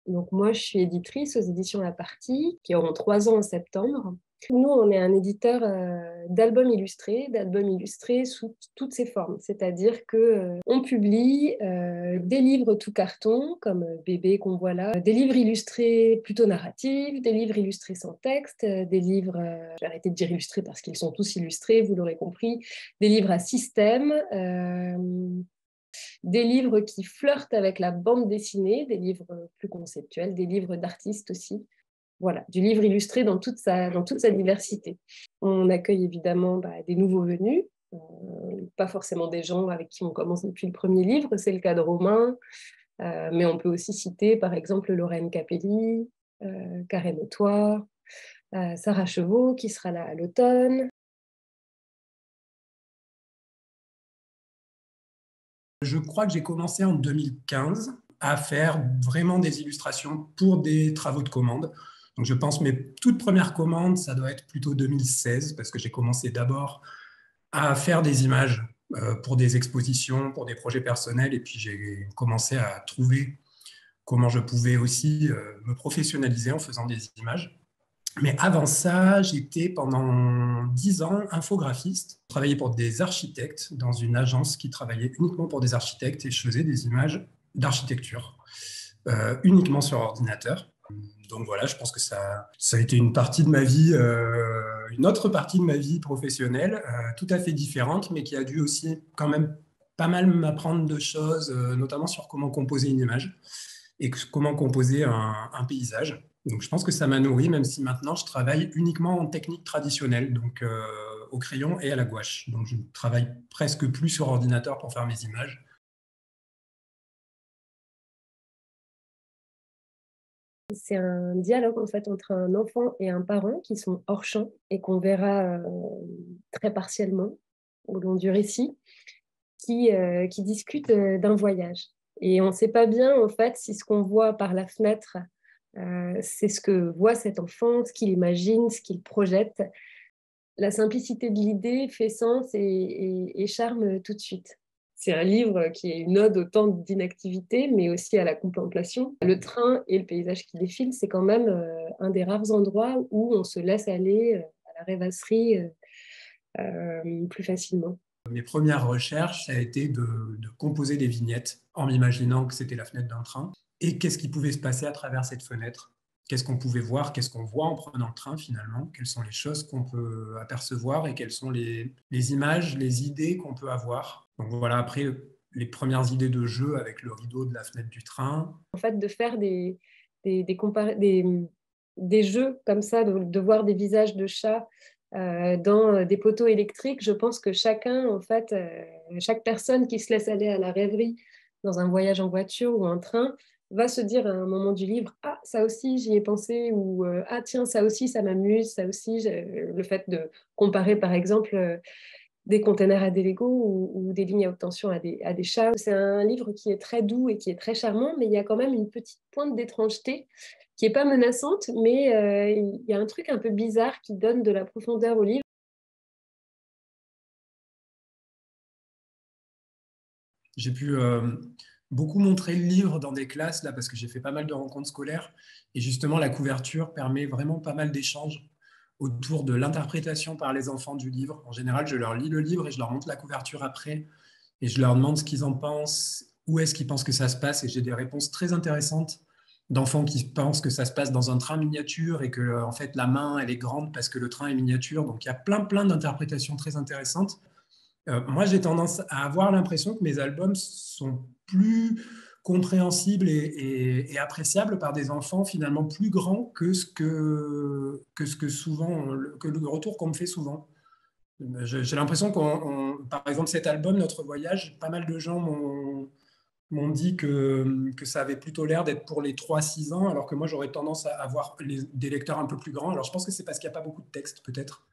Donc moi, je suis éditrice aux éditions La Partie, qui auront 3 ans en septembre. Nous, on est un éditeur d'albums illustrés sous toutes ses formes. C'est-à-dire que on publie des livres tout carton, comme Bébé qu'on voit là, des livres illustrés plutôt narratifs, des livres illustrés sans texte, des livres, j'ai arrêté de dire illustrés parce qu'ils sont tous illustrés, vous l'aurez compris, des livres à système, des livres qui flirtent avec la bande dessinée, des livres plus conceptuels, des livres d'artistes aussi. Voilà, du livre illustré dans toute sa diversité. On accueille évidemment des nouveaux venus, pas forcément des gens avec qui on commence depuis le premier livre, c'est le cas de Romain, mais on peut aussi citer par exemple Lorraine Capelli, Karen Autoir, Sarah Chevaux qui sera là à l'automne. Je crois que j'ai commencé en 2015 à faire vraiment des illustrations pour des travaux de commande. Donc je pense mes toutes premières commandes, ça doit être plutôt 2016, parce que j'ai commencé d'abord à faire des images pour des expositions, pour des projets personnels, et puis j'ai commencé à trouver comment je pouvais aussi me professionnaliser en faisant des images. Mais avant ça, j'étais pendant 10 ans infographiste. Je travaillais pour des architectes dans une agence qui travaillait uniquement pour des architectes et je faisais des images d'architecture uniquement sur ordinateur. Donc voilà, je pense que ça a été une partie de ma vie, une autre partie de ma vie professionnelle, tout à fait différente, mais qui a dû aussi quand même pas mal m'apprendre de choses, notamment sur comment composer une image et comment composer un paysage. Donc je pense que ça m'a nourri, même si maintenant je travaille uniquement en technique traditionnelle, donc au crayon et à la gouache. Donc je travaille presque plus sur ordinateur pour faire mes images. C'est un dialogue en fait entre un enfant et un parent qui sont hors champ et qu'on verra très partiellement au long du récit, qui discutent d'un voyage. Et on ne sait pas bien en fait si ce qu'on voit par la fenêtre, c'est ce que voit cet enfant, ce qu'il imagine, ce qu'il projette. La simplicité de l'idée fait sens et charme tout de suite. C'est un livre qui est une ode au temps d'inactivité, mais aussi à la contemplation. Le train et le paysage qui défile, c'est quand même un des rares endroits où on se laisse aller à la rêvasserie plus facilement. Mes premières recherches, ça a été de composer des vignettes en m'imaginant que c'était la fenêtre d'un train et qu'est-ce qui pouvait se passer à travers cette fenêtre. Qu'est-ce qu'on pouvait voir, qu'est-ce qu'on voit en prenant le train finalement, quelles sont les choses qu'on peut apercevoir et quelles sont les images, les idées qu'on peut avoir. Donc voilà, après, les premières idées de jeu avec le rideau de la fenêtre du train. En fait, de faire des jeux comme ça, de voir des visages de chats dans des poteaux électriques, je pense que chacun, en fait, chaque personne qui se laisse aller à la rêverie dans un voyage en voiture ou en train, va se dire à un moment du livre, ah, ça aussi, j'y ai pensé, ou ah, tiens, ça aussi, ça m'amuse, ça aussi, le fait de comparer, par exemple, des containers à des Lego ou des lignes à haute tension à des chats. C'est un livre qui est très doux et qui est très charmant, mais il y a quand même une petite pointe d'étrangeté qui n'est pas menaçante, mais il y a un truc un peu bizarre qui donne de la profondeur au livre. J'ai pu beaucoup montrer le livre dans des classes, là, parce que j'ai fait pas mal de rencontres scolaires. Et justement, la couverture permet vraiment pas mal d'échanges autour de l'interprétation par les enfants du livre. En général, je leur lis le livre et je leur montre la couverture après. Et je leur demande ce qu'ils en pensent, où est-ce qu'ils pensent que ça se passe. Et j'ai des réponses très intéressantes d'enfants qui pensent que ça se passe dans un train miniature et que, en fait, la main, elle est grande parce que le train est miniature. Donc, il y a plein d'interprétations très intéressantes. Moi, j'ai tendance à avoir l'impression que mes albums sont plus compréhensibles et appréciables par des enfants finalement plus grands que souvent, que le retour qu'on me fait souvent. J'ai l'impression par exemple, cet album, Notre Voyage, pas mal de gens m'ont dit que ça avait plutôt l'air d'être pour les 3-6 ans, alors que moi, j'aurais tendance à avoir des lecteurs un peu plus grands. Alors, je pense que c'est parce qu'il n'y a pas beaucoup de texte, peut-être.